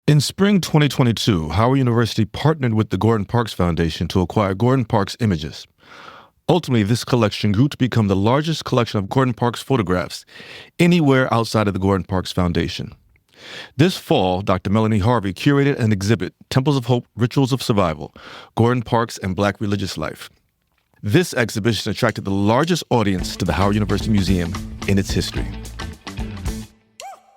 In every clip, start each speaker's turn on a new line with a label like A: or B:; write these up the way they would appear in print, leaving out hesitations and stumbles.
A: In spring 2022, Howard University partnered with the Gordon Parks Foundation to acquire Gordon Parks images. Ultimately, this collection grew to become the largest collection of Gordon Parks photographs anywhere outside of the Gordon Parks Foundation. This fall, Dr. Melanee Harvey curated an exhibit, Temples of Hope, Rituals of Survival, Gordon Parks and Black Religious Life. This exhibition attracted the largest audience to the Howard University Museum in its history.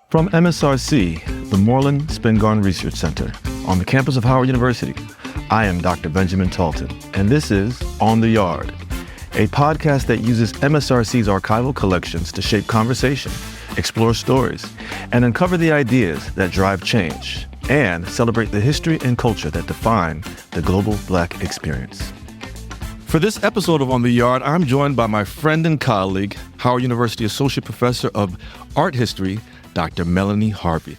A: From MSRC, the Moorland-Spingarn Research Center, on the campus of Howard University, I am Dr. Benjamin Talton, and this is On the Yard, a podcast that uses MSRC's archival collections to shape conversation, explore stories, and uncover the ideas that drive change, and celebrate the history and culture that define the global Black experience. For this episode of On the Yard, I'm joined by my friend and colleague, Howard University Associate Professor of Art History, Dr. Melanee Harvey.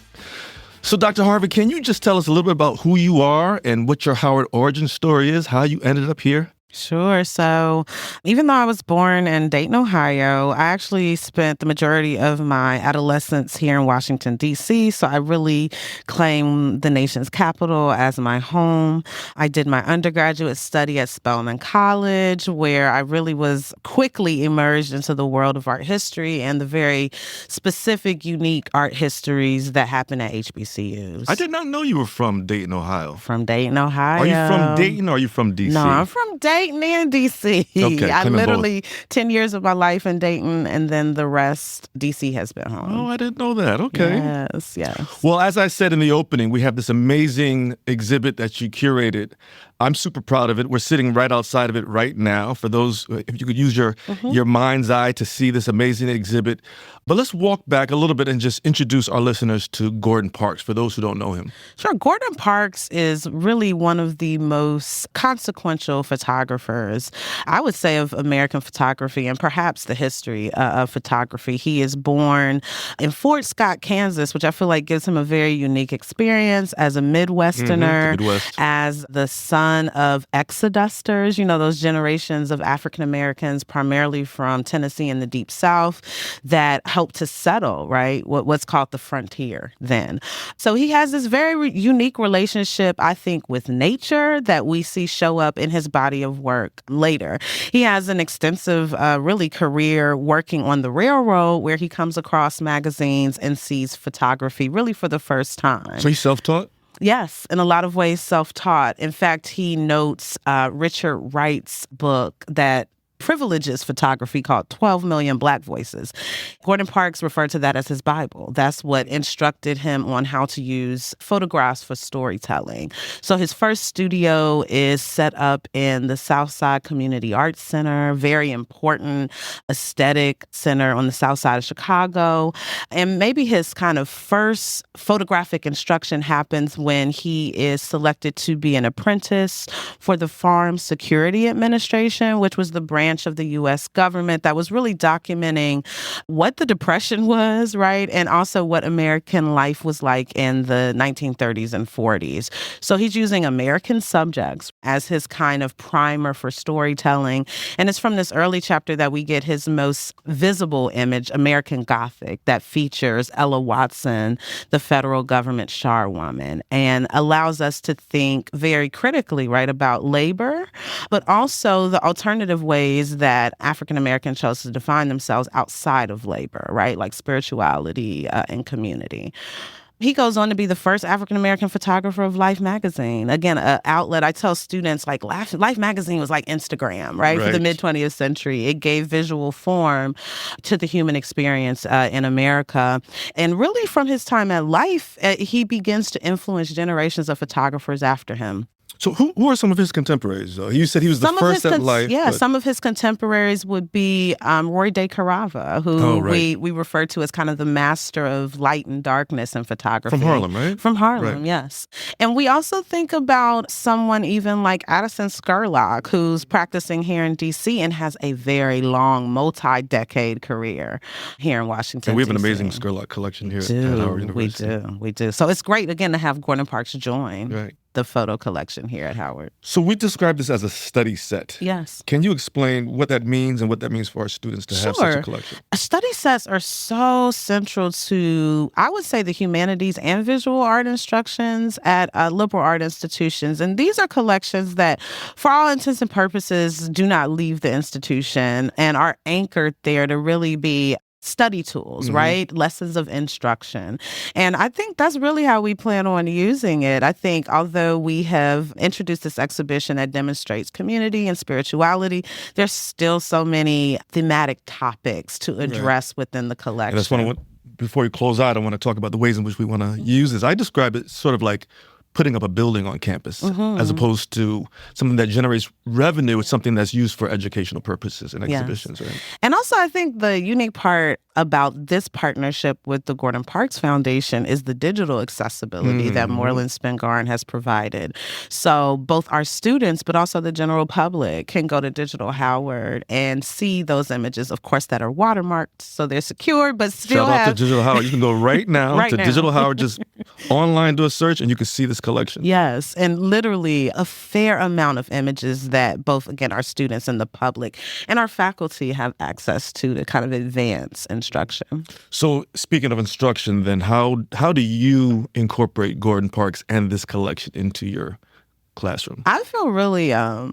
A: So, Dr. Harvey, can you just tell us a little bit about who you are and what your Howard origin story is, how you ended up here?
B: Sure. So even though I was born in Dayton, Ohio, I actually spent the majority of my adolescence here in Washington, D.C., so I really claim the nation's capital as my home. I did my undergraduate study at Spelman College, where I really was quickly immersed into the world of art history and the very specific, unique art histories that happen at HBCUs.
A: I did not know you were from Dayton, Ohio.
B: From Dayton, Ohio.
A: Are you from Dayton or are you from D.C.?
B: No, I'm from Dayton and D.C.
A: Okay,
B: I literally,
A: both.
B: 10 years of my life in Dayton, and then the rest, D.C. has been home.
A: Oh, I didn't know that. Okay.
B: Yes.
A: Well, as I said in the opening, we have this amazing exhibit that you curated. I'm super proud of it. We're sitting right outside of it right now. For those, if you could use your mind's eye to see this amazing exhibit. But let's walk back a little bit and just introduce our listeners to Gordon Parks, for those who don't know him.
B: Sure. Gordon Parks is really one of the most consequential photographers, I would say, of American photography and perhaps the history of photography. He is born in Fort Scott, Kansas, which I feel like gives him a very unique experience as a Midwesterner, as the son of exodusters, those generations of African Americans, primarily from Tennessee and the Deep South, that helped to settle, right, what's called the frontier then. So he has this very unique relationship, I think, with nature that we see show up in his body of work later. He has an extensive, really, career working on the railroad, where he comes across magazines and sees photography really for the first time.
A: So he's self-taught?
B: Yes, in a lot of ways self-taught. In fact, he notes Richard Wright's book that privileges photography called 12 Million Black Voices. Gordon Parks referred to that as his Bible. That's what instructed him on how to use photographs for storytelling. So his first studio is set up in the Southside Community Arts Center, very important aesthetic center on the south side of Chicago. And maybe his kind of first photographic instruction happens when he is selected to be an apprentice for the Farm Security Administration, which was the branch of the U.S. government that was really documenting what the Depression was, right? And also what American life was like in the 1930s and 40s. So he's using American subjects as his kind of primer for storytelling. And it's from this early chapter that we get his most visible image, American Gothic, that features Ella Watson, the federal government charwoman, and allows us to think very critically, right, about labor, but also the alternative ways that African Americans chose to define themselves outside of labor, right? Like spirituality and community. He goes on to be the first African American photographer of Life magazine. Again, an outlet. I tell students, like, Life magazine was like Instagram, right? For the mid-20th century. It gave visual form to the human experience in America. And really, from his time at Life, he begins to influence generations of photographers after him.
A: So who are some of his contemporaries, though? You said he was the first at Life.
B: Yeah, some of his contemporaries would be Roy de Carava, who we refer to as kind of the master of light and darkness in photography.
A: From Harlem, right?
B: From Harlem, yes. And we also think about someone even like Addison Scurlock, who's practicing here in D.C. and has a very long, multi-decade career here in Washington,
A: And we have an
B: D.C.
A: amazing Scurlock collection here at Howard University.
B: We do. So it's great, again, to have Gordon Parks join.
A: Right.
B: the photo collection here at Howard.
A: So we describe this as a study set.
B: Yes.
A: Can you explain what that means and what that means for our students to have such a collection?
B: Study sets are so central to, I would say, the humanities and visual art instructions at liberal art institutions. And these are collections that, for all intents and purposes, do not leave the institution and are anchored there to really be study tools, right? Lessons of instruction. And I think that's really how we plan on using it. I think although we have introduced this exhibition that demonstrates community and spirituality, there's still so many thematic topics to address within the collection.
A: And that's before we close out, I want to talk about the ways in which we want to use this. I describe it sort of like putting up a building on campus as opposed to something that generates revenue. It's something that's used for educational purposes and exhibitions, right?
B: And also, I think the unique part about this partnership with the Gordon Parks Foundation is the digital accessibility that Moorland-Spingarn has provided. So both our students, but also the general public can go to Digital Howard and see those images, of course, that are watermarked, so they're secure, but still
A: Shout out to Digital Howard. You can go right now to Digital Howard, just online, do a search, and you can see this collection.
B: Yes, and literally a fair amount of images that both, again, our students and the public and our faculty have access to kind of advance instruction. So
A: speaking of instruction, then how do you incorporate Gordon Parks and this collection into your classroom?
B: I feel really,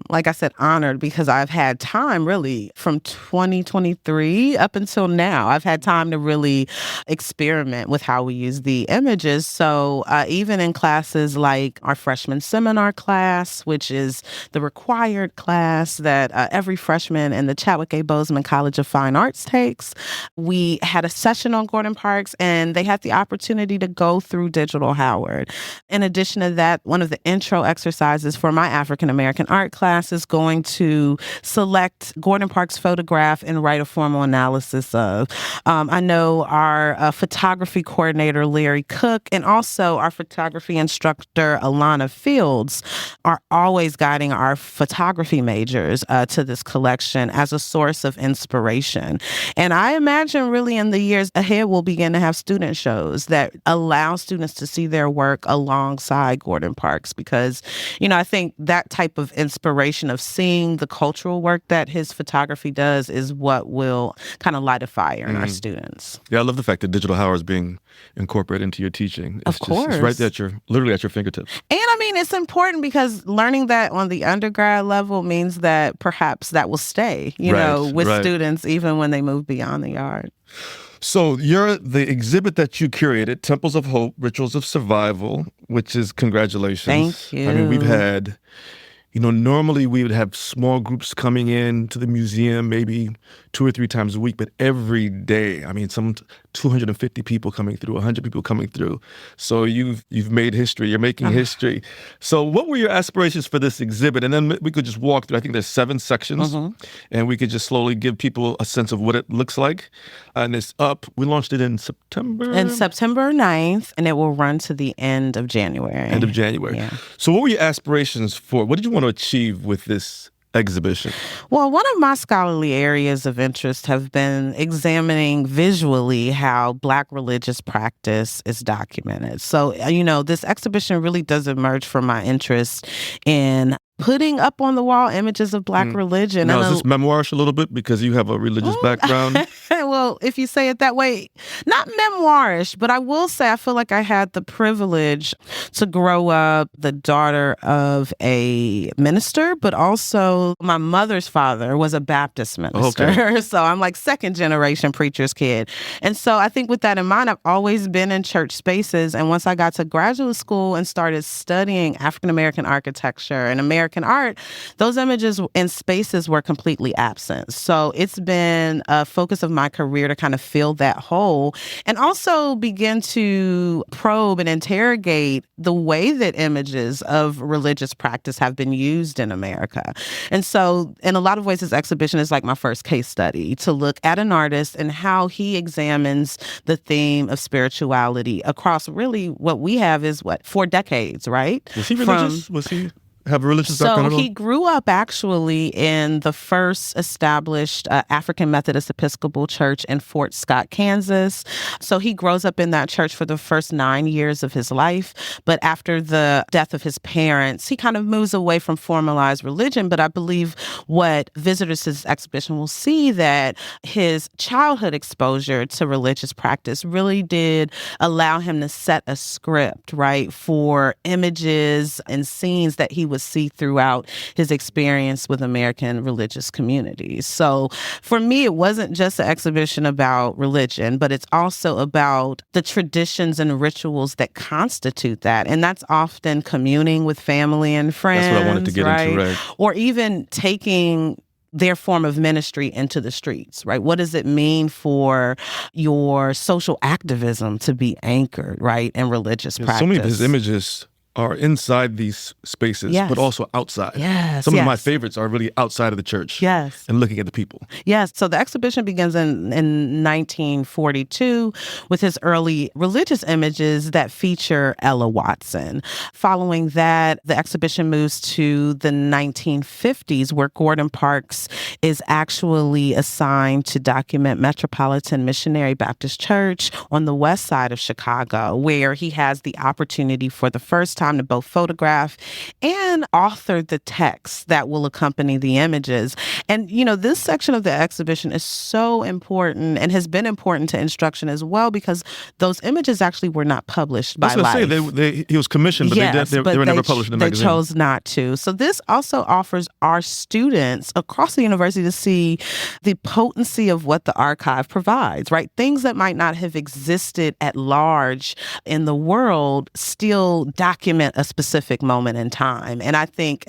B: like I said, honored because I've had time really from 2023 up until now. I've had time to really experiment with how we use the images. So even in classes like our freshman seminar class, which is the required class that every freshman in the Chadwick A. Boseman College of Fine Arts takes, we had a session on Gordon Parks and they had the opportunity to go through Digital Howard. In addition to that, one of the intro exercises for my African American art class is going to select Gordon Parks' photograph and write a formal analysis of. I know our photography coordinator, Larry Cook, and also our photography instructor, Alana Fields, are always guiding our photography majors to this collection as a source of inspiration. And I imagine really in the years ahead, we'll begin to have student shows that allow students to see their work alongside Gordon Parks because, I think that type of inspiration of seeing the cultural work that his photography does is what will kind of light a fire in our students.
A: Yeah, I love the fact that Digital Howard is being incorporated into your teaching.
B: Of course.
A: It's right there literally at your fingertips.
B: And I mean, it's important because learning that on the undergrad level means that perhaps that will stay, with students even when they move beyond the yard.
A: So the exhibit that you curated, Temples of Hope, Rituals of Survival, which is congratulations.
B: Thank you.
A: I mean, we've had, normally we would have small groups coming in to the museum maybe 2 or 3 times a week, but every day, I mean, some 250 people coming through, 100 people coming through. So you've made history. You're making history. So what were your aspirations for this exhibit? And then we could just walk through. I think there's 7 sections, and we could just slowly give people a sense of what it looks like. And it's up. We launched it in September?
B: In September 9th, and it will run to the end of January.
A: End of January.
B: Yeah.
A: So what were your aspirations for? What did you want to achieve with this exhibition?
B: Well, one of my scholarly areas of interest have been examining visually how Black religious practice is documented. So, this exhibition really does emerge from my interest in putting up on the wall images of Black religion.
A: Now, is this memoirish a little bit because you have a religious background?
B: Well, if you say it that way, not memoirish, but I will say I feel like I had the privilege to grow up the daughter of a minister, but also my mother's father was a Baptist minister. Okay. So I'm like second generation preacher's kid. And so I think with that in mind, I've always been in church spaces. And once I got to graduate school and started studying African American architecture and American art, those images and spaces were completely absent. So it's been a focus of my career to kind of fill that hole and also begin to probe and interrogate the way that images of religious practice have been used in America. And so in a lot of ways, this exhibition is like my first case study to look at an artist and how he examines the theme of spirituality across really what we have is 4 decades, right?
A: Was he religious? Was he? have a religious background at all?
B: So he grew up actually in the first established African Methodist Episcopal Church in Fort Scott, Kansas. So he grows up in that church for the first 9 years of his life. But after the death of his parents, he kind of moves away from formalized religion. But I believe what visitors to this exhibition will see that his childhood exposure to religious practice really did allow him to set a script, right, for images and scenes that he would see throughout his experience with American religious communities. So for me, it wasn't just an exhibition about religion, but it's also about the traditions and rituals that constitute that. And that's often communing with family and friends.
A: That's what I wanted to get into, right?
B: Or even taking their form of ministry into the streets, right? What does it mean for your social activism to be anchored, right, in religious practice?
A: So many of his images are inside these spaces, but also outside. Some of my favorites are really outside of the church and looking at the people.
B: Yes. So the exhibition begins in 1942 with his early religious images that feature Ella Watson. Following that, the exhibition moves to the 1950s, where Gordon Parks is actually assigned to document Metropolitan Missionary Baptist Church on the west side of Chicago, where he has the opportunity for the first time to both photograph and author the text that will accompany the images. And, you know, this section of the exhibition is so important and has been important to instruction as well, because those images actually were not published by Life.
A: I was going to say, he was commissioned, but they were never published in the magazine.
B: They chose not to. So this also offers our students across the university to see the potency of what the archive provides, right? Things that might not have existed at large in the world still document a specific moment in time. And I think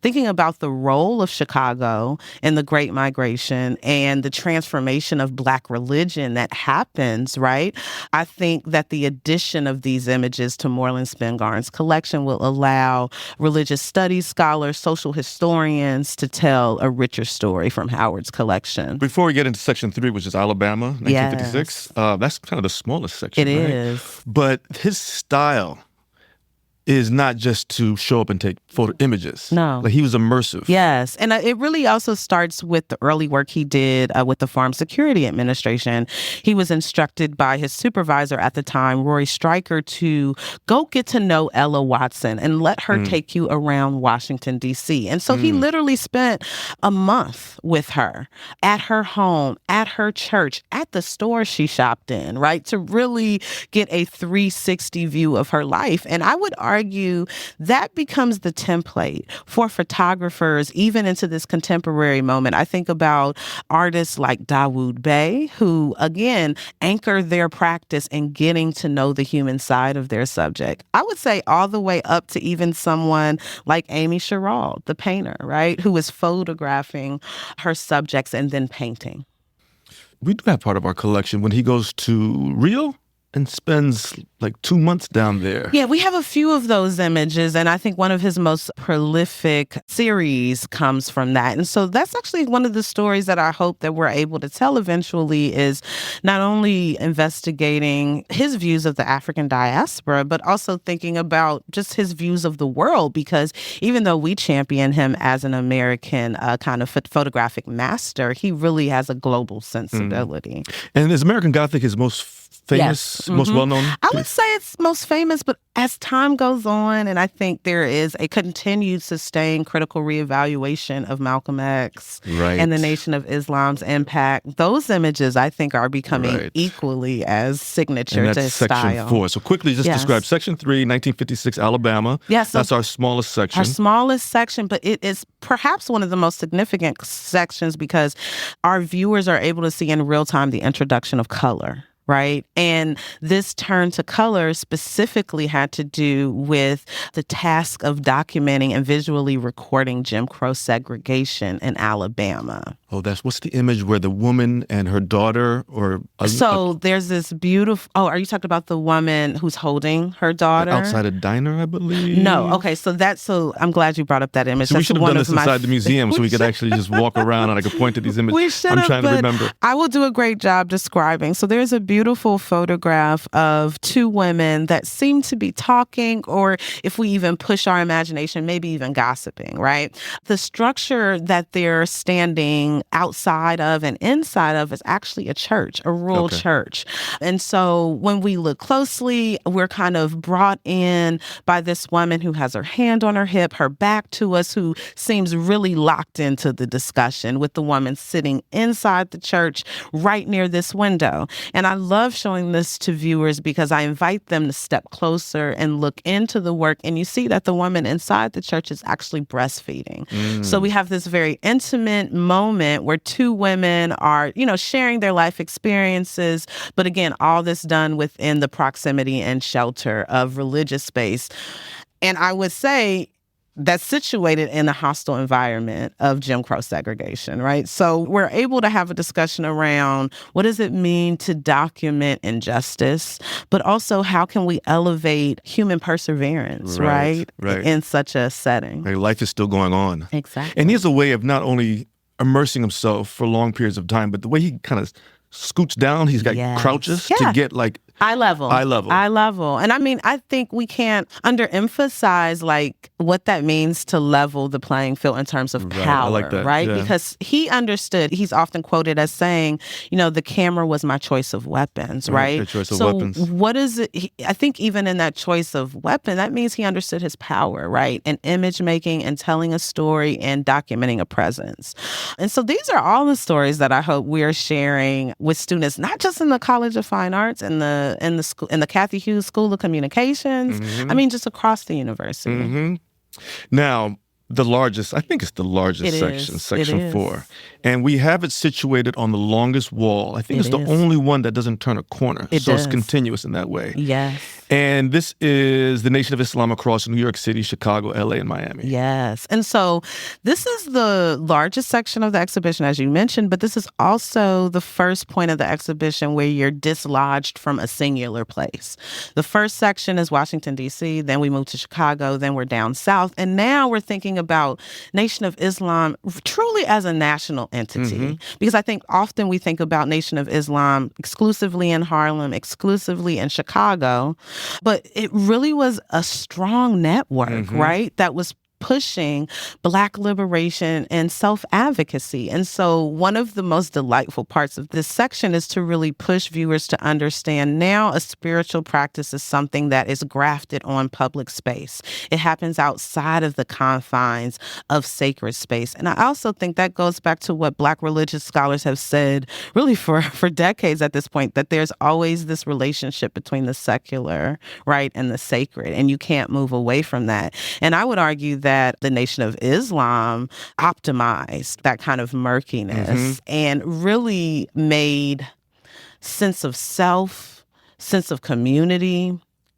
B: thinking about the role of Chicago in the Great Migration and the transformation of Black religion that happens, right? I think that the addition of these images to Moorland-Spingarn's collection will allow religious studies scholars, social historians to tell a richer story from Howard's collection.
A: Before we get into section 3, which is Alabama, 1956, that's kind of the smallest section,
B: It is.
A: But his style is not just to show up and take photo images.
B: No.
A: Like, he was immersive.
B: Yes. And it really also starts with the early work he did with the Farm Security Administration. He was instructed by his supervisor at the time, Rory Stryker, to go get to know Ella Watson and let her take you around Washington, D.C. And so he literally spent a month with her at her home, at her church, at the store she shopped in, right? To really get a 360 view of her life. And I would argue that becomes the template for photographers, even into this contemporary moment. I think about artists like Dawood Bey, who, again, anchor their practice in getting to know the human side of their subject. I would say all the way up to even someone like Amy Sherald, the painter, right, who is photographing her subjects and then painting.
A: We do have part of our collection when he goes to Rio and spends like 2 months down there.
B: Yeah, we have a few of those images, and I think one of his most prolific series comes from that. And so that's actually one of the stories that I hope that we're able to tell eventually, is not only investigating his views of the African diaspora, but also thinking about just his views of the world, because even though we champion him as an American kind of photographic master, he really has a global sensibility.
A: And is American Gothic his most famous, most well-known?
B: I would say it's most famous, but as time goes on, and I think there is a continued sustained critical reevaluation of Malcolm X and the Nation of Islam's impact, those images, I think, are becoming equally as signature to his style.
A: And that's section 4. So quickly, just describe section 3, 1956, Alabama.
B: Yes,
A: that's our smallest section.
B: Our smallest section, but it is perhaps one of the most significant sections because our viewers are able to see in real time the introduction of color. Right. And this turn to color specifically had to do with the task of documenting and visually recording Jim Crow segregation in Alabama.
A: Oh, what's the image where the woman and her daughter
B: there's this beautiful, are you talking about the woman who's holding her daughter?
A: Outside a diner, I believe.
B: No. Okay. So I'm glad you brought up that image.
A: So we should have done this inside the museum so we could actually just walk around and I could point to these images.
B: We should have,
A: I'm trying to remember.
B: I will do a great job describing. So there's a beautiful beautiful photograph of two women that seem to be talking, or if we even push our imagination, maybe even gossiping, right? The structure that they're standing outside of and inside of is actually a church, a rural church. And so when we look closely, we're kind of brought in by this woman who has her hand on her hip, her back to us, who seems really locked into the discussion, with the woman sitting inside the church right near this window. And I love showing this to viewers because I invite them to step closer and look into the work. And you see that the woman inside the church is actually breastfeeding. So we have this very intimate moment where two women are, sharing their life experiences. But again, all this done within the proximity and shelter of religious space. And I would say that's situated in a hostile environment of Jim Crow segregation, right? So we're able to have a discussion around what does it mean to document injustice, but also how can we elevate human perseverance, right? In such a setting.
A: Right, life is still going on.
B: Exactly.
A: And he has a way of not only immersing himself for long periods of time, but the way he kind of scoots down, he's got crouches to get like
B: eye level. And I mean, I think we can't underemphasize like what that means to level the playing field in terms of power,
A: I like that.
B: right?
A: Yeah.
B: Because he understood, he's often quoted as saying, the camera was my choice of weapons, right?
A: The choice of weapons.
B: What is it? I think even in that choice of weapon, that means he understood his power, right? And image making and telling a story and documenting a presence. And so these are all the stories that I hope we're sharing with students, not just in the College of Fine Arts and in the Kathy Hughes School of Communications. I mean, just across the university.
A: Now, I think it's the largest section, section 4. And we have it situated on the longest wall. I think it's the only one that doesn't turn a corner. It's continuous in that way.
B: Yes.
A: And this is the Nation of Islam across New York City, Chicago, LA, and Miami.
B: Yes. And so this is the largest section of the exhibition, as you mentioned, but this is also the first point of the exhibition where you're dislodged from a singular place. The first section is Washington, D.C., then we move to Chicago, then we're down south, and now we're thinking about Nation of Islam truly as a national entity. Because I think often we think about Nation of Islam exclusively in Harlem, exclusively in Chicago, but it really was a strong network, right? That was pushing Black liberation and self-advocacy. And so one of the most delightful parts of this section is to really push viewers to understand now a spiritual practice is something that is grafted on public space. It happens outside of the confines of sacred space. And I also think that goes back to what Black religious scholars have said really for decades at this point, that there's always this relationship between the secular, right, and the sacred, and you can't move away from that. And I would argue that the Nation of Islam optimized that kind of murkiness and really made sense of self, sense of community,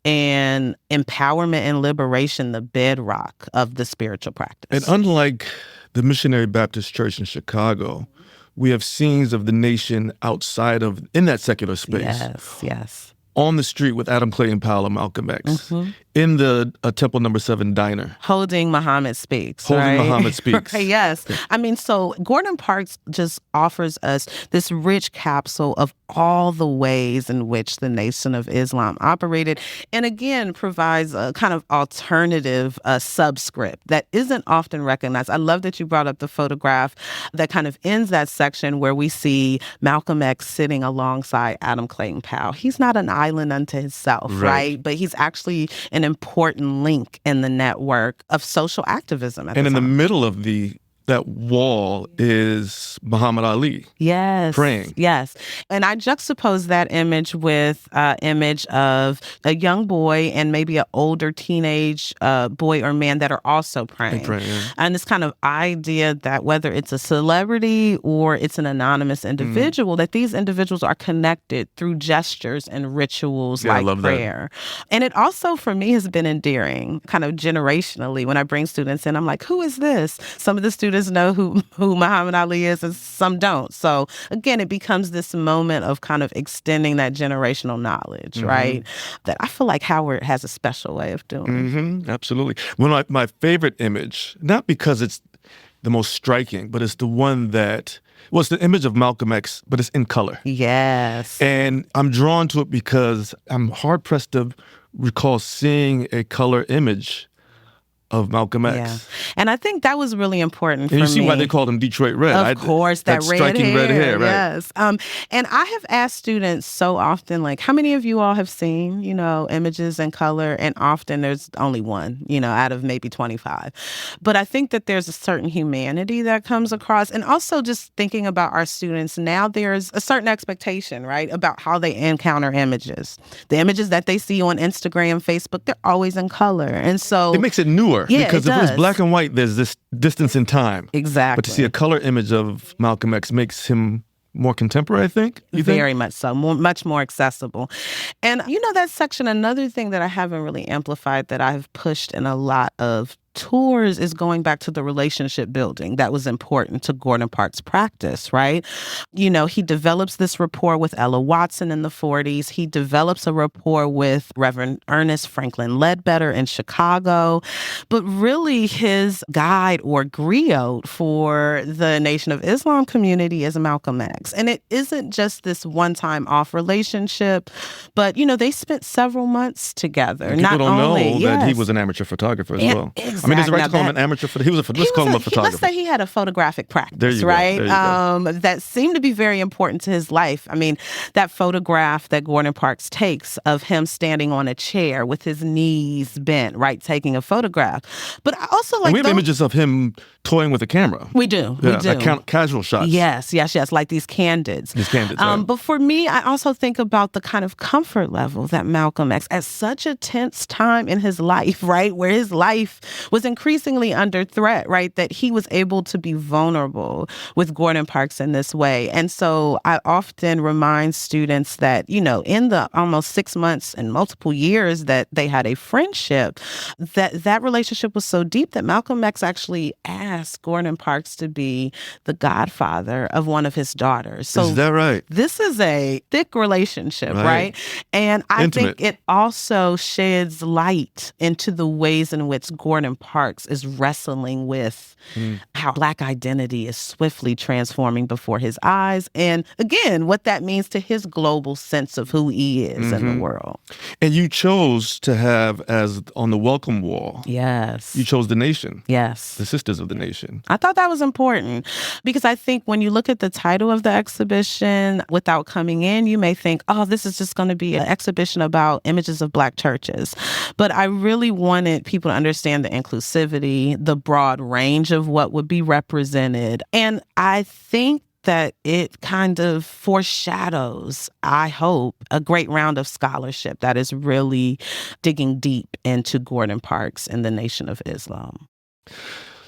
B: and empowerment and liberation the bedrock of the spiritual practice.
A: And unlike the Missionary Baptist Church in Chicago, we have scenes of the nation in that secular space.
B: Yes.
A: On the street with Adam Clayton Powell and Malcolm X. In the Temple No. 7 diner.
B: Holding Muhammad Speaks.
A: Holding Muhammad Speaks.
B: Yes. I mean, so Gordon Parks just offers us this rich capsule of all the ways in which the Nation of Islam operated, and again, provides a kind of alternative subscript that isn't often recognized. I love that you brought up the photograph that kind of ends that section where we see Malcolm X sitting alongside Adam Clayton Powell. He's not an island unto himself, right? But he's actually an important link in the network of social activism at the time.
A: And in the middle of that wall is Muhammad Ali.
B: Yes.
A: Praying.
B: Yes. And I juxtapose that image with an image of a young boy and maybe an older teenage boy or man that are also praying. And this kind of idea that whether it's a celebrity or it's an anonymous individual, that these individuals are connected through gestures and rituals like prayer. And it also, for me, has been endearing, kind of generationally. When I bring students in, I'm like, who is this? Some of the students know who Muhammad Ali is and some don't. So again, it becomes this moment of kind of extending that generational knowledge, right? That I feel like Howard has a special way of doing.
A: Absolutely. One of my favorite image, not because it's the most striking, but it's the one that, well, it's the image of Malcolm X, but it's in color.
B: Yes.
A: And I'm drawn to it because I'm hard-pressed to recall seeing a color image of Malcolm X.
B: Yeah. And I think that was really important for
A: And
B: me.
A: you see why they called him Detroit Red.
B: Of course, that
A: striking red hair, right?
B: Yes. And I have asked students so often, like, how many of you all have seen, images in color? And often there's only one, out of maybe 25. But I think that there's a certain humanity that comes across. And also just thinking about our students now, there's a certain expectation, right, about how they encounter images. The images that they see on Instagram, Facebook, they're always in color. And so
A: it makes it newer.
B: Yeah,
A: because if it was black and white, there's this distance in time.
B: Exactly.
A: But to see a color image of Malcolm X makes him more contemporary, I think.
B: Very much so. Much more accessible. And that section, another thing that I haven't really amplified that I've pushed in a lot of tours is going back to the relationship building that was important to Gordon Parks' practice, right? He develops this rapport with Ella Watson in the 40s. He develops a rapport with Reverend Ernest Franklin Ledbetter in Chicago. But really his guide or griot for the Nation of Islam community is Malcolm X. And it isn't just this one-time off relationship, but, they spent several months together.
A: And people don't know that he was an amateur photographer as well.
B: Exactly.
A: I mean, is it right to call him an amateur photographer? Let's call him a photographer.
B: Let's say he had a photographic practice,
A: there you
B: right?
A: Go. There you go.
B: That seemed to be very important to his life. I mean, that photograph that Gordon Parks takes of him standing on a chair with his knees bent, right, taking a photograph. But I also like
A: and we have images of him toying with a camera.
B: We do.
A: Like casual shots.
B: Yes, like these candids.
A: Right.
B: But for me, I also think about the kind of comfort level that Malcolm X, at such a tense time in his life, right, where his life was increasingly under threat, right, that he was able to be vulnerable with Gordon Parks in this way. And so I often remind students that, in the almost 6 months and multiple years that they had a friendship, that relationship was so deep that Malcolm X actually asked Gordon Parks to be the godfather of one of his daughters. So
A: is that right?
B: This is a thick relationship, right? And I
A: Intimate.
B: think it also sheds light into the ways in which Gordon Parks is wrestling with how Black identity is swiftly transforming before his eyes. And again, what that means to his global sense of who he is in the world.
A: And you chose to have as on the welcome wall.
B: Yes.
A: You chose the nation.
B: Yes.
A: The Sisters of the Nation.
B: I thought that was important because I think when you look at the title of the exhibition, without coming in, you may think, oh, this is just going to be an exhibition about images of Black churches. But I really wanted people to understand the inclusivity, the broad range of what would be represented. And I think that it kind of foreshadows, I hope, a great round of scholarship that is really digging deep into Gordon Parks and the Nation of Islam.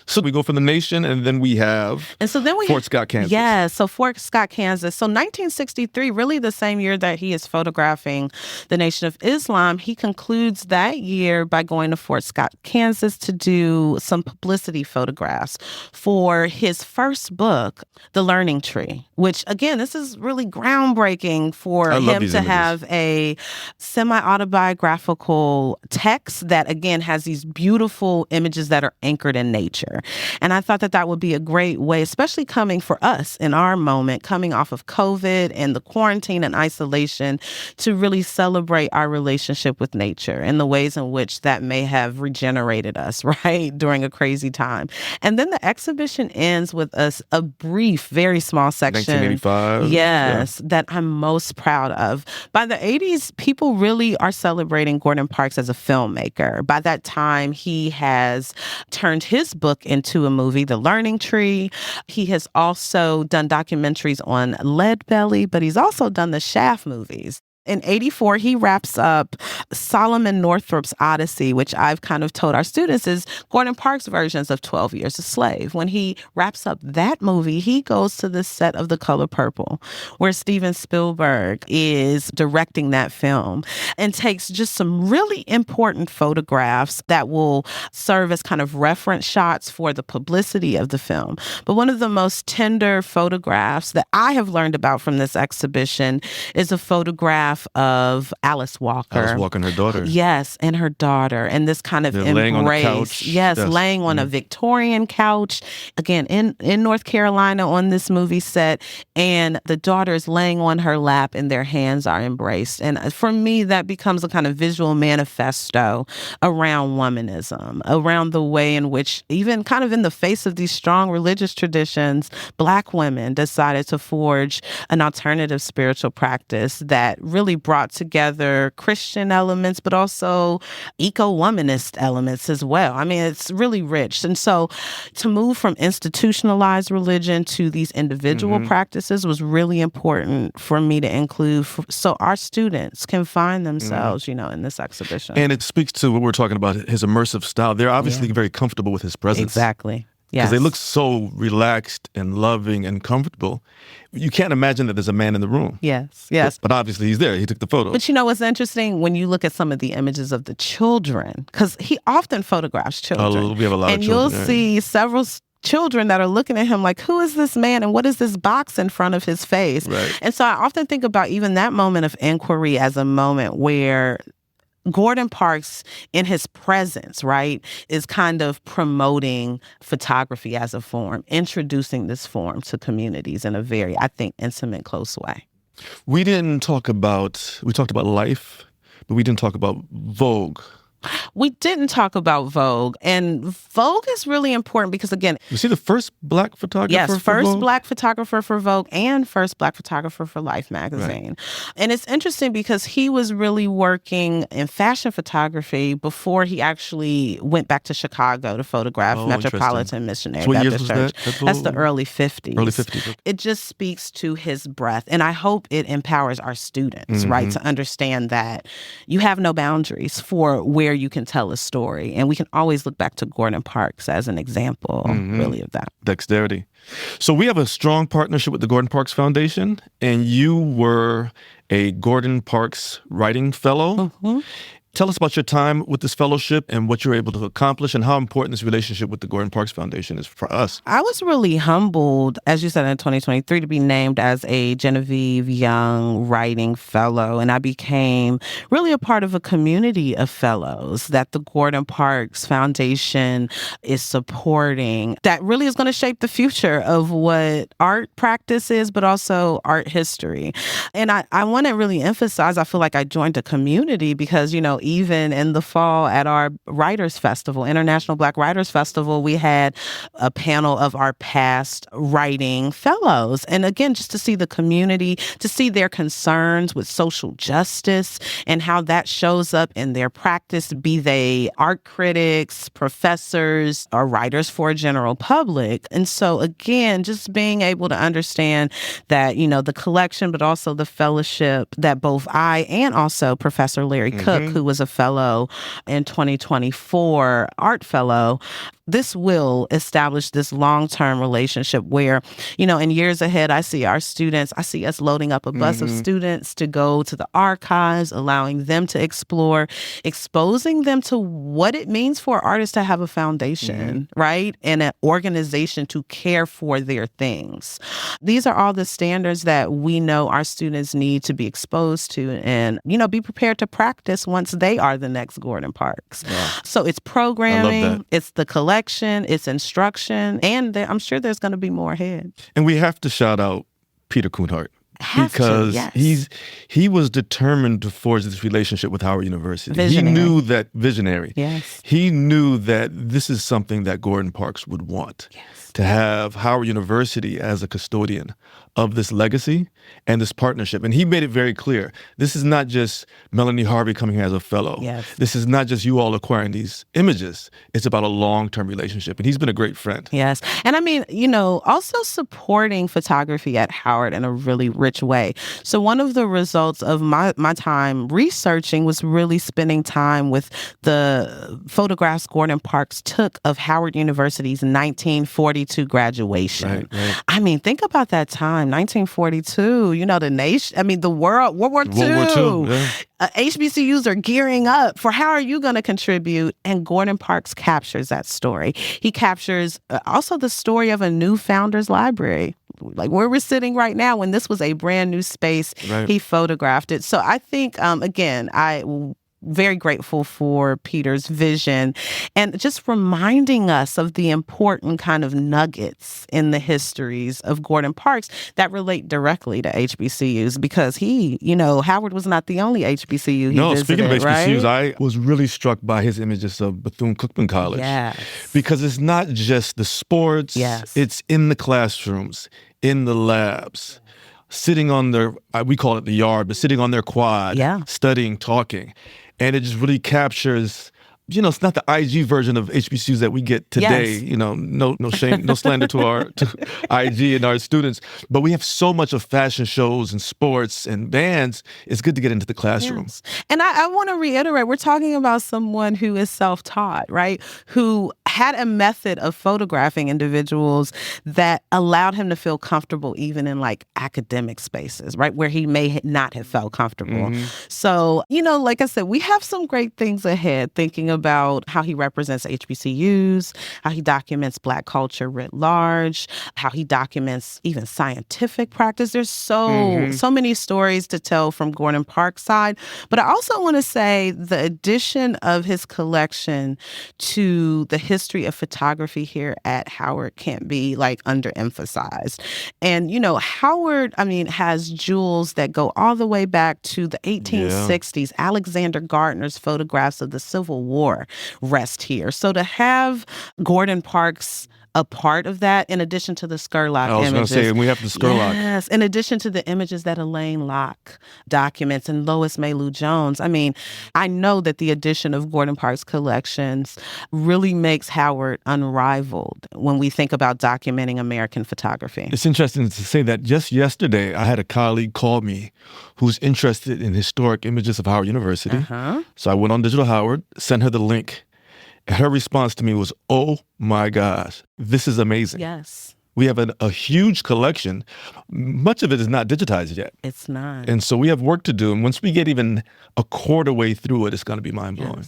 A: So we go for the nation, and then we have Fort Scott, Kansas.
B: Yeah, so Fort Scott, Kansas. So 1963, really the same year that he is photographing the Nation of Islam, he concludes that year by going to Fort Scott, Kansas to do some publicity photographs for his first book, The Learning Tree, which, again, this is really groundbreaking for him to have a semi-autobiographical text that, again, has these beautiful images that are anchored in nature. And I thought that that would be a great way, especially coming for us in our moment, coming off of COVID and the quarantine and isolation, to really celebrate our relationship with nature and the ways in which that may have regenerated us, right, during a crazy time. And then the exhibition ends with a brief, very small section.
A: 1985.
B: Yes, that I'm most proud of. By the 80s, people really are celebrating Gordon Parks as a filmmaker. By that time, he has turned his book into a movie, The Learning Tree. He has also done documentaries on Lead Belly, but he's also done the Shaft movies. In 84, he wraps up Solomon Northrop's Odyssey, which I've kind of told our students is Gordon Parks' versions of 12 Years a Slave. When he wraps up that movie, he goes to the set of The Color Purple, where Steven Spielberg is directing that film, and takes just some really important photographs that will serve as kind of reference shots for the publicity of the film. But one of the most tender photographs that I have learned about from this exhibition is a photograph photograph of Alice Walker.
A: Alice Walker and her daughter.
B: Yes, and her daughter. And this kind of
A: They're
B: embrace.
A: laying on a couch.
B: Yes, laying on a Victorian couch. Again, in North Carolina on this movie set. And the daughter is laying on her lap and their hands are embraced. And for me, that becomes a kind of visual manifesto around womanism, around the way in which, even kind of in the face of these strong religious traditions, Black women decided to forge an alternative spiritual practice that really brought together Christian elements, but also eco-womanist elements as well. I mean, it's really rich. And so to move from institutionalized religion to these individual practices was really important for me to include so our students can find themselves, you know, in this exhibition.
A: And it speaks to what we're talking about, his immersive style. They're obviously very comfortable with his presence.
B: Exactly. Yes.
A: Because they look so relaxed and loving and comfortable. You can't imagine that there's a man in the room.
B: Yes, yes.
A: But obviously he's there. He took the photo.
B: But you know what's interesting? When you look at some of the images of the children, because he often photographs children.
A: We have a lot of
B: and
A: children.
B: You'll see several children that are looking at him like, who is this man and what is this box in front of his face?
A: Right.
B: And so I often think about even that moment of inquiry as a moment where Gordon Parks, in his presence, right, is kind of promoting photography as a form, introducing this form to communities in a very, I think, intimate, close way.
A: We talked about life, but we didn't talk about Vogue.
B: We didn't talk about Vogue, and Vogue is really important because, again,
A: Was he the first Black photographer?
B: yes,
A: for
B: first
A: Vogue?
B: Black photographer for Vogue and first Black photographer for Life magazine. Right. And it's interesting because he was really working in fashion photography before he actually went back to Chicago to photograph Metropolitan Missionary Baptist Church. That's the early 50s.
A: Early 50s. Okay.
B: It just speaks to his breadth. And I hope it empowers our students, right, to understand that you have no boundaries for where you can tell a story. And we can always look back to Gordon Parks as an example, really, of that.
A: Dexterity. So we have a strong partnership with the Gordon Parks Foundation, and you were a Gordon Parks Writing Fellow. Tell us about your time with this fellowship and what you're able to accomplish and how important this relationship with the Gordon Parks Foundation is for us.
B: I was really humbled, as you said, in 2023, to be named as a Genevieve Young Writing Fellow. And I became really a part of a community of fellows that the Gordon Parks Foundation is supporting that really is going to shape the future of what art practice is, but also art history. And I want to really emphasize, I feel like I joined a community because, you know, even in the fall at our Writers Festival, International Black Writers Festival, we had a panel of our past writing fellows. And again, just to see the community, to see their concerns with social justice and how that shows up in their practice, be they art critics, professors, or writers for a general public. And so again, just being able to understand that, you know, the collection, but also the fellowship that both I and also Professor Larry Cook, who was a fellow in 2024, art fellow, this will establish this long-term relationship where, you know, in years ahead, I see us loading up a bus of students to go to the archives, allowing them to explore, exposing them to what it means for artists to have a foundation, right? And an organization to care for their things. These are all the standards that we know our students need to be exposed to and, you know, be prepared to practice once they are the next Gordon Parks. Yeah. So it's programming, it's the collection, it's instruction, and I'm sure there's going to be more ahead.
A: And we have to shout out Peter Kuhnhart. Because he was determined to forge this relationship with Howard University.
B: Visionary.
A: He knew that visionary.
B: Yes.
A: He knew that this is something that Gordon Parks would want.
B: Yes.
A: To have Howard University as a custodian of this legacy and this partnership. And he made it very clear. This is not just Melanee Harvey coming here as a fellow.
B: Yes.
A: This is not just you all acquiring these images. It's about a long-term relationship. And he's been a great friend.
B: Yes. And I mean, you know, also supporting photography at Howard in a really rich way. So one of the results of my time researching was really spending time with the photographs Gordon Parks took of Howard University's 1942 graduation.
A: Right.
B: I mean, think about that time, 1942, you know, the nation, I mean, the world, World War II.
A: Yeah.
B: HBCUs are gearing up for how are you going to contribute? And Gordon Parks captures that story. He captures also the story of a new founders library. like where we're sitting right now, when this was a brand new space,
A: Right.
B: he photographed it. So I think, again, very grateful for Peter's vision and just reminding us of the important kind of nuggets in the histories of Gordon Parks that relate directly to HBCUs, because Howard was not the only HBCU he visited,
A: speaking of HBCUs,
B: right?
A: I was really struck by his images of Bethune-Cookman College.
B: Yes.
A: Because it's not just the sports,
B: Yes.
A: it's in the classrooms, in the labs, sitting on their, we call it the yard, but sitting on their quad, studying, talking. And it just really captures, it's not the IG version of HBCUs that we get today.
B: Yes.
A: No shame, no slander to IG and our students. But we have so much of fashion shows and sports and bands. It's good to get into the classroom.
B: Yes. And I want to reiterate, we're talking about someone who is self-taught, right? Who had a method of photographing individuals that allowed him to feel comfortable even in like academic spaces, right? Where he may not have felt comfortable.
A: Mm-hmm.
B: So, like I said, we have some great things ahead, thinking about how he represents HBCUs, how he documents Black culture writ large, how he documents even scientific practice. There's so many stories to tell from Gordon Parks' side. But I also want to say the addition of his collection to the history of photography here at Howard can't be like underemphasized. And, Howard, has jewels that go all the way back to the 1860s. Yeah. Alexander Gardner's photographs of the Civil War rest here. So to have Gordon Parks a part of that, in addition to the Scurlock images.
A: I was going to say, and we have the Scurlock.
B: Yes, in addition to the images that Elaine Locke documents and Lois Mailou Jones. I know that the addition of Gordon Parks' collections really makes Howard unrivaled when we think about documenting American photography.
A: It's interesting to say that just yesterday, I had a colleague call me who's interested in historic images of Howard University. Uh-huh. So I went on Digital Howard, sent her the link. And her response to me was, "Oh my gosh, this is amazing."
B: Yes.
A: We have a huge collection. Much of it is not digitized yet.
B: It's not.
A: And so we have work to do. And once we get even a quarter way through it, it's going to be mind-blowing.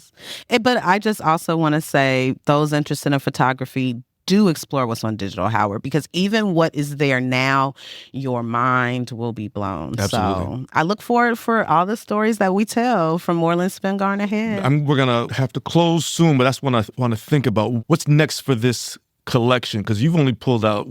B: Yes. But I just also want to say those interested in photography, do explore what's on Digital Howard, because even what is there now, your mind will be blown.
A: Absolutely.
B: So I look forward for all the stories that we tell from Moorland-Spingarn ahead.
A: We're going to have to close soon, but that's when I want to think about what's next for this collection, because you've only pulled out,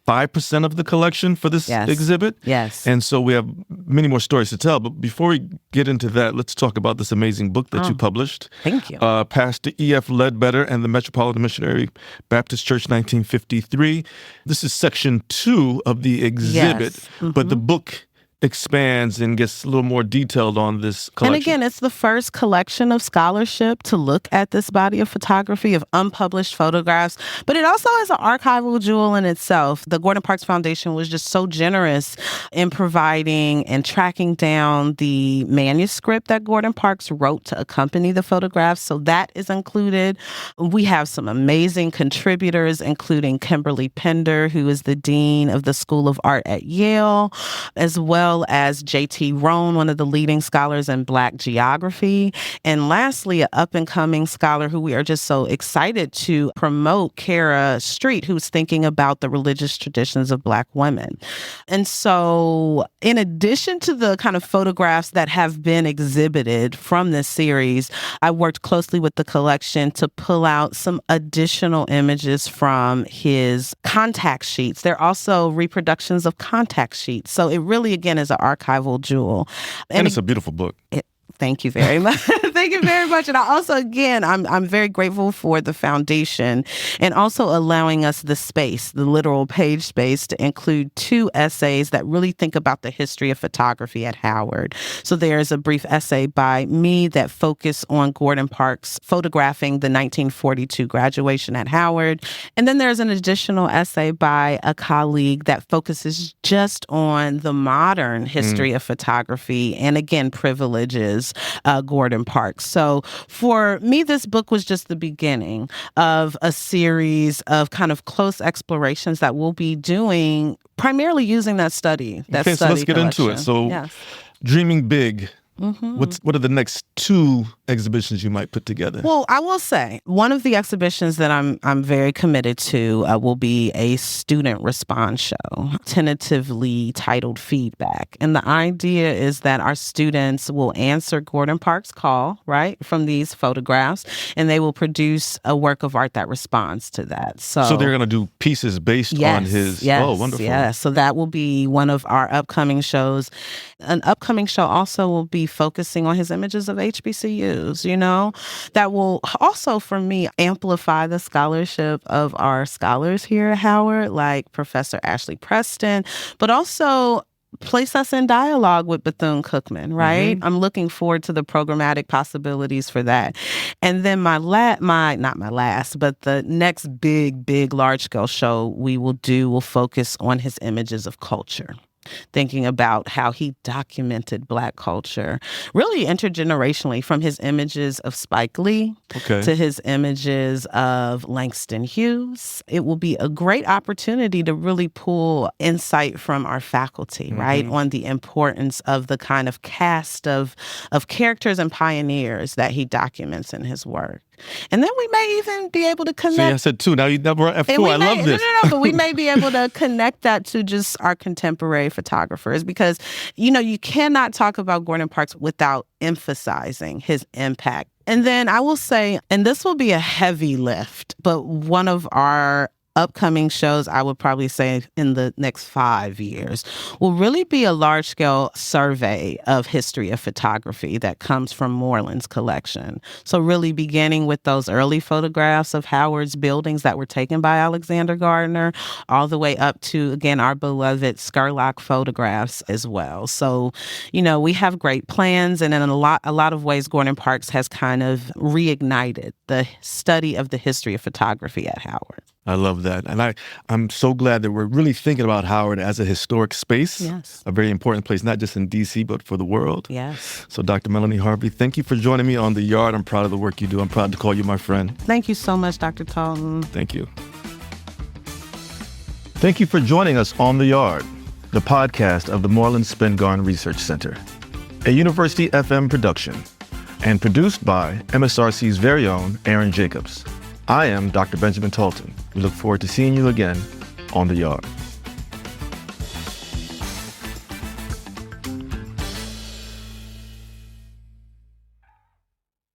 A: 5% of the collection for this exhibit?
B: Yes.
A: And so we have many more stories to tell. But before we get into that, let's talk about this amazing book that you published.
B: Thank you.
A: Pastor E.F. Ledbetter and the Metropolitan Missionary Baptist Church, 1953. This is section 2 of the exhibit, but the book expands and gets a little more detailed on this collection.
B: And again, it's the first collection of scholarship to look at this body of photography, of unpublished photographs, but it also is an archival jewel in itself. The Gordon Parks Foundation was just so generous in providing and tracking down the manuscript that Gordon Parks wrote to accompany the photographs, so that is included. We have some amazing contributors, including Kimberly Pender, who is the Dean of the School of Art at Yale, as well as J.T. Rohn, one of the leading scholars in Black geography. And lastly, an up-and-coming scholar who we are just so excited to promote, Kara Street, who's thinking about the religious traditions of Black women. And so in addition to the kind of photographs that have been exhibited from this series, I worked closely with the collection to pull out some additional images from his contact sheets. They're also reproductions of contact sheets. So it really, again, is an archival jewel.
A: And it's a beautiful book.
B: Thank you very much. Thank you very much. And I also, again, I'm very grateful for the foundation and also allowing us the space, the literal page space, to include 2 essays that really think about the history of photography at Howard. So there's a brief essay by me that focus on Gordon Parks photographing the 1942 graduation at Howard. And then there's an additional essay by a colleague that focuses just on the modern history of photography and, again, privileges Gordon Parks. So for me, this book was just the beginning of a series of kind of close explorations that we'll be doing, primarily using that study.
A: So let's get into it. So Dreaming Big, What are the next 2 exhibitions you might put together?
B: Well, I will say one of the exhibitions that I'm very committed to will be a student response show, tentatively titled Feedback. And the idea is that our students will answer Gordon Parks' call, right, from these photographs, and they will produce a work of art that responds to that. So
A: they're going to do pieces based on his... Oh, wonderful.
B: Yes. So that will be one of our upcoming shows. An upcoming show also will be focusing on his images of HBCUs, that will also, for me, amplify the scholarship of our scholars here at Howard, like Professor Ashley Preston, but also place us in dialogue with Bethune-Cookman, right? I'm looking forward to the programmatic possibilities for that. And then not my last, but the next big, large-scale show we will focus on his images of culture. Thinking about how he documented Black culture, really intergenerationally, from his images of Spike Lee to his images of Langston Hughes. It will be a great opportunity to really pull insight from our faculty, right, on the importance of the kind of cast of characters and pioneers that he documents in his work. And then we may even be able to connect.
A: See, I said 2. Now you never at 4. I love this.
B: No, but we may be able to connect that to just our contemporary photographers because, you cannot talk about Gordon Parks without emphasizing his impact. And then I will say, and this will be a heavy lift, but one of our upcoming shows, I would probably say in the next 5 years, will really be a large-scale survey of history of photography that comes from Moorland's collection. So really beginning with those early photographs of Howard's buildings that were taken by Alexander Gardner, all the way up to, again, our beloved Scurlock photographs as well. So, we have great plans, and in a lot of ways, Gordon Parks has kind of reignited the study of the history of photography at Howard.
A: I love that. And I'm so glad that we're really thinking about Howard as a historic space, a very important place, not just in D.C., but for the world.
B: Yes.
A: So Dr. Melanee Harvey, thank you for joining me on The Yard. I'm proud of the work you do. I'm proud to call you my friend.
B: Thank you so much, Dr. Talton.
A: Thank you. Thank you for joining us on The Yard, the podcast of the Moorland-Spingarn Research Center, a University FM production, and produced by MSRC's very own Aaron Jacobs. I am Dr. Benjamin Talton. We look forward to seeing you again on The Yard.